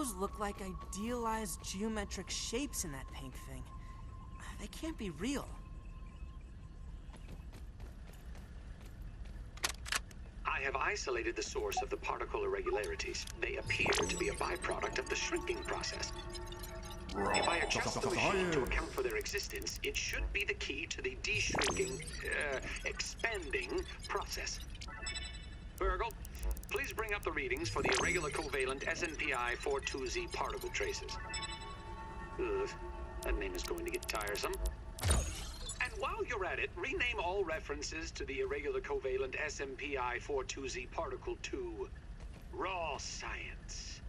those look like idealized geometric shapes in that paint thing. They can't be real. I have isolated the source of the particle irregularities. They appear to be a byproduct of the shrinking process. If I adjust the machine to account for their existence, it should be the key to the de-shrinking, expanding process. Burgle, please bring up the readings for the irregular covalent SNPI 42Z particle traces. Ugh, that name is going to get tiresome. And while you're at it, rename all references to the irregular covalent SNPI 42Z particle to raw science.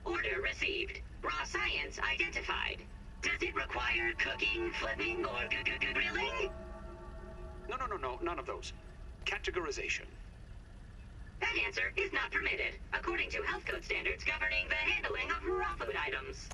Order received. Raw science identified. Does it require cooking, flipping, or grilling? No, none of those. Categorization. That answer is not permitted, according to health code standards governing the handling of raw food items.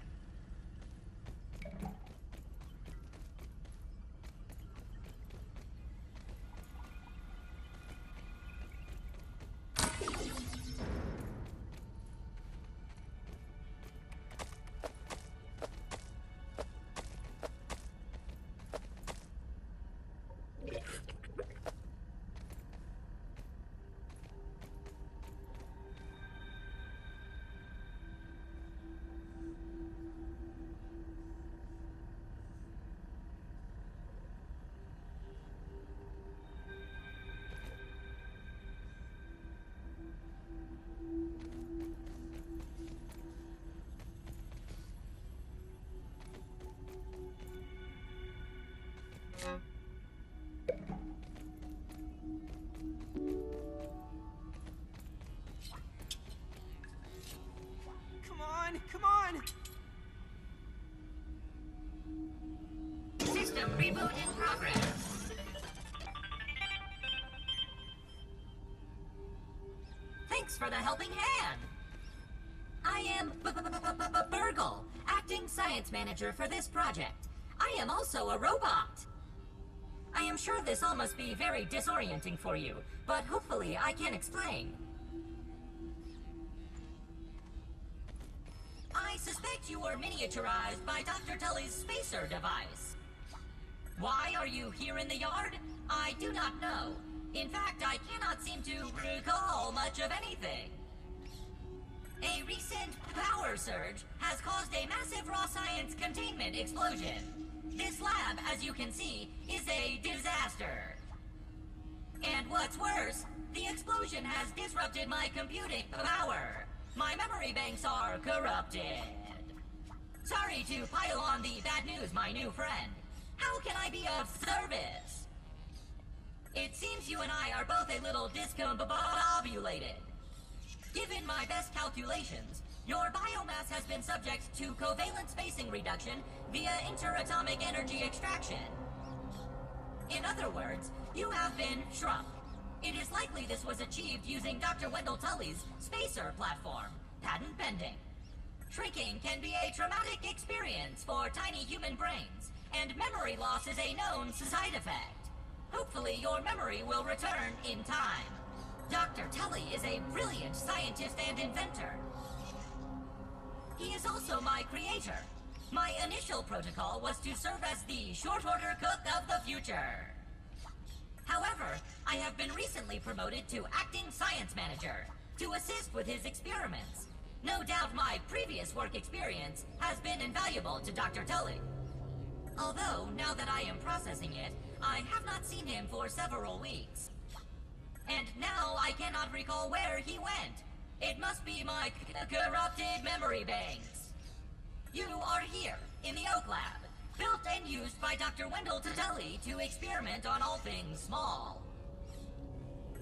Come on! System reboot in progress. Thanks for the helping hand. I am Burgle, acting science manager for this project. I am also a robot. I am sure this all must be very disorienting for you, but hopefully I can explain. I suspect you were miniaturized by Dr. Tully's spacer device. Why are you here in the yard? I do not know. In fact, I cannot seem to recall much of anything. A recent power surge has caused a massive raw science containment explosion. This lab, as you can see, is a disaster. And what's worse, the explosion has disrupted my computing power. My memory banks are corrupted. Sorry to pile on the bad news, my new friend. How can I be of service? It seems you and I are both a little discombobulated. Given my best calculations, your biomass has been subject to covalent spacing reduction via interatomic energy extraction. In other words, you have been shrunk. It is likely this was achieved using Dr. Wendell Tully's spacer platform, patent pending. Shrinking can be a traumatic experience for tiny human brains, and memory loss is a known side effect. Hopefully your memory will return in time. Dr. Tully is a brilliant scientist and inventor. He is also my creator. My initial protocol was to serve as the short-order cook of the future. However, I have been recently promoted to acting science manager to assist with his experiments. No doubt my previous work experience has been invaluable to Dr. Tully. Although, now that I am processing it, I have not seen him for several weeks. And now I cannot recall where he went. It must be my corrupted memory banks. You are here, in the Oak Lab, built and used by Dr. Wendell Tully to experiment on all things small.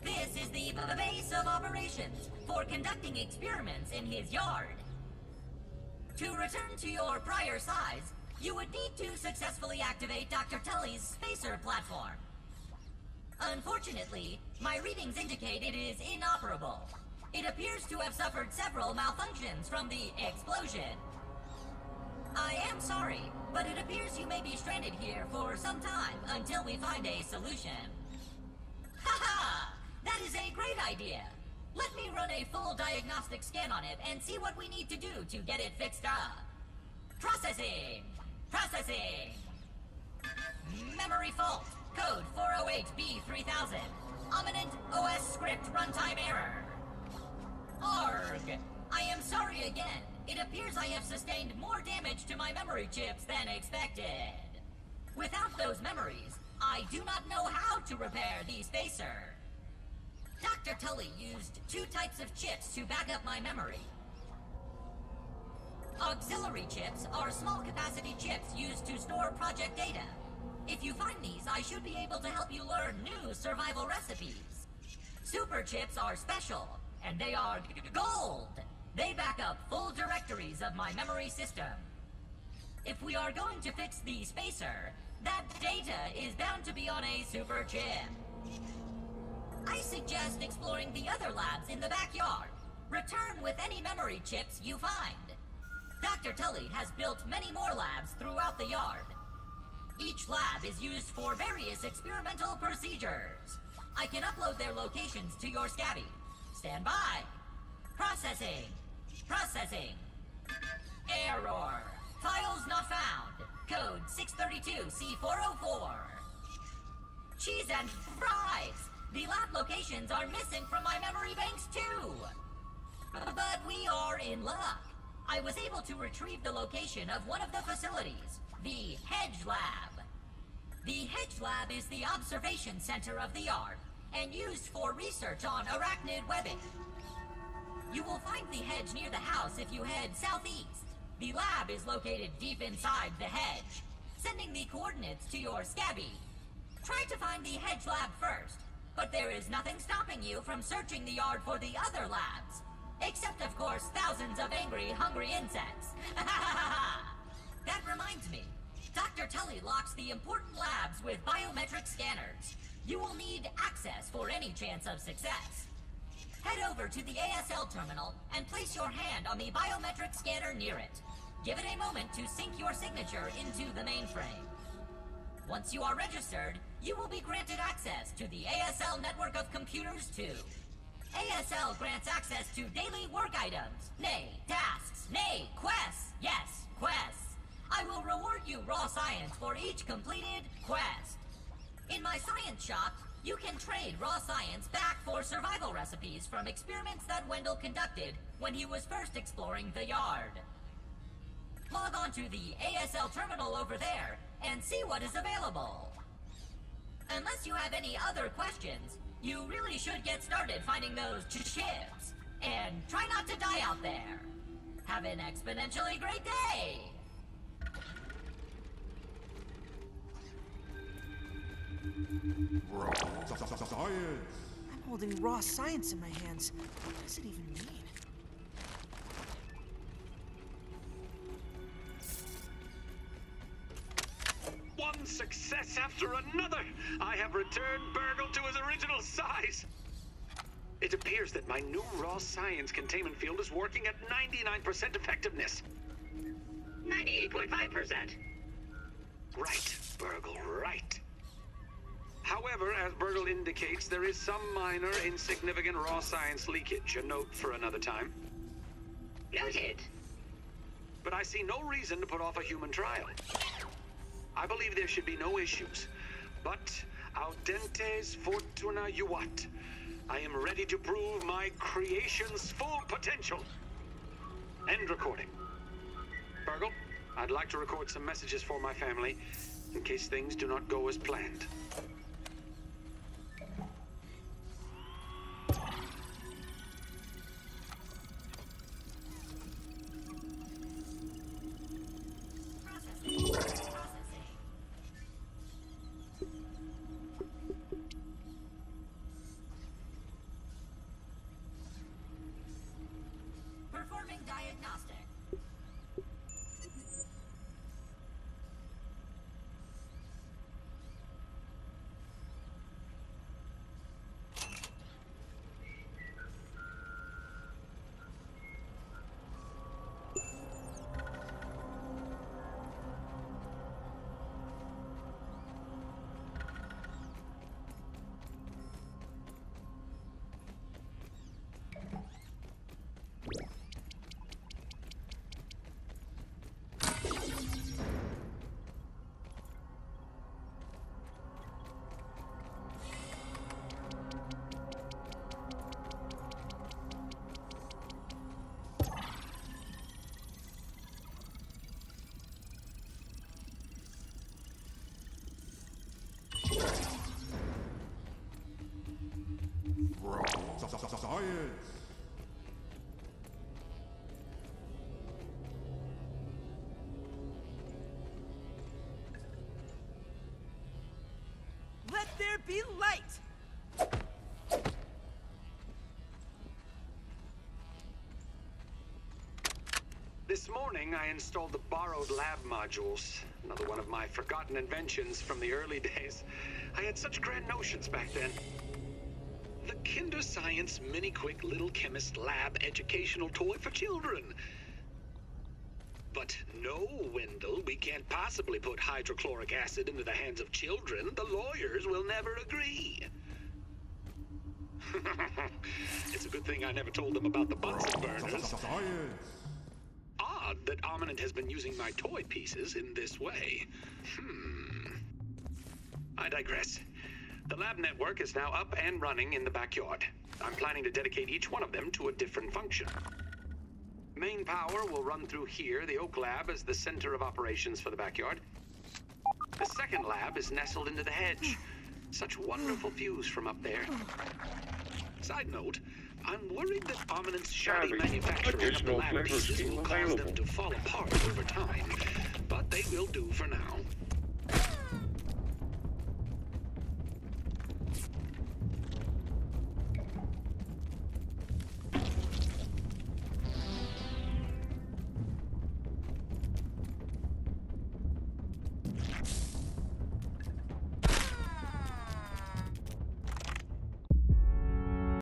This is the base of operations for conducting experiments in his yard. To return to your prior size, you would need to successfully activate Dr. Tully's spacer platform. Unfortunately, my readings indicate it is inoperable. It appears to have suffered several malfunctions from the explosion. I am sorry, but it appears you may be stranded here for some time until we find a solution. Haha! That is a great idea! Let me run a full diagnostic scan on it and see what we need to do to get it fixed up. Processing! Processing! Memory fault. Code 408B3000. Ominent OS script runtime error. Arg! I am sorry again. It appears I have sustained more damage to my memory chips than expected. Without those memories, I do not know how to repair the spacer. Dr. Tully used 2 types of chips to back up my memory. Auxiliary chips are small capacity chips used to store project data. If you find these, I should be able to help you learn new survival recipes. Super chips are special, and they are gold. They back up full directories of my memory system. If we are going to fix the spacer, that data is bound to be on a super chip. I suggest exploring the other labs in the backyard. Return with any memory chips you find. Dr. Tully has built many more labs throughout the yard. Each lab is used for various experimental procedures. I can upload their locations to your Scabby. Stand by. Processing. Processing. Error. Files not found. Code 632C404. Cheese and fries. The lab locations are missing from my memory banks too. But we are in luck. I was able to retrieve the location of one of the facilities, the Hedge Lab. The Hedge Lab is the observation center of the yard and used for research on arachnid webbing. You will find the hedge near the house if you head southeast. The lab is located deep inside the hedge, sending the coordinates to your Scabby. Try to find the Hedge Lab first, but there is nothing stopping you from searching the yard for the other labs. Except, of course, thousands of angry, hungry insects. That reminds me. Dr. Tully locks the important labs with biometric scanners. You will need access for any chance of success. Head over to the ASL terminal and place your hand on the biometric scanner near it. Give it a moment to sync your signature into the mainframe. Once you are registered, you will be granted access to the ASL network of computers too. ASL grants access to daily work items, nay, tasks, nay, quests. Yes, quests. I will reward you raw science for each completed quest. In my science shop, you can trade raw science back for survival recipes from experiments that Wendell conducted when he was first exploring the yard. Log on to the ASL terminal over there and see what is available. Unless you have any other questions, you really should get started finding those chips. And try not to die out there. Have an exponentially great day! Science! I'm holding raw science in my hands. What does it even mean? One success after another! I have returned Burgle to his original size! It appears that my new raw science containment field is working at 99% effectiveness. 98.5%. Right, Burgle, right. However, as Burgle indicates, there is some minor, insignificant raw science leakage. A note for another time. Noted. But I see no reason to put off a human trial. I believe there should be no issues. But audentes fortuna juvat. I am ready to prove my creation's full potential. End recording. Burgle, I'd like to record some messages for my family in case things do not go as planned. Performing diagnostic. gonna be late! This morning, I installed the borrowed lab modules. Another one of my forgotten inventions from the early days. I had such grand notions back then. The Kinder Science Mini-Quick Little Chemist Lab educational toy for children. But no, Wendell, we can't possibly put hydrochloric acid into the hands of children. The lawyers will never agree. It's a good thing I never told them about the Bunsen burners. Odd that Ominent has been using my toy pieces in this way. I digress. The lab network is now up and running in the backyard. I'm planning to dedicate each one of them to a different function. Main power will run through here. The Oak Lab is the center of operations for the backyard. The second lab is nestled into the hedge. Such wonderful views from up there. Side note, I'm worried that Ominent's shoddy manufacturing of the lab pieces will cause them to fall apart over time, but they will do for now.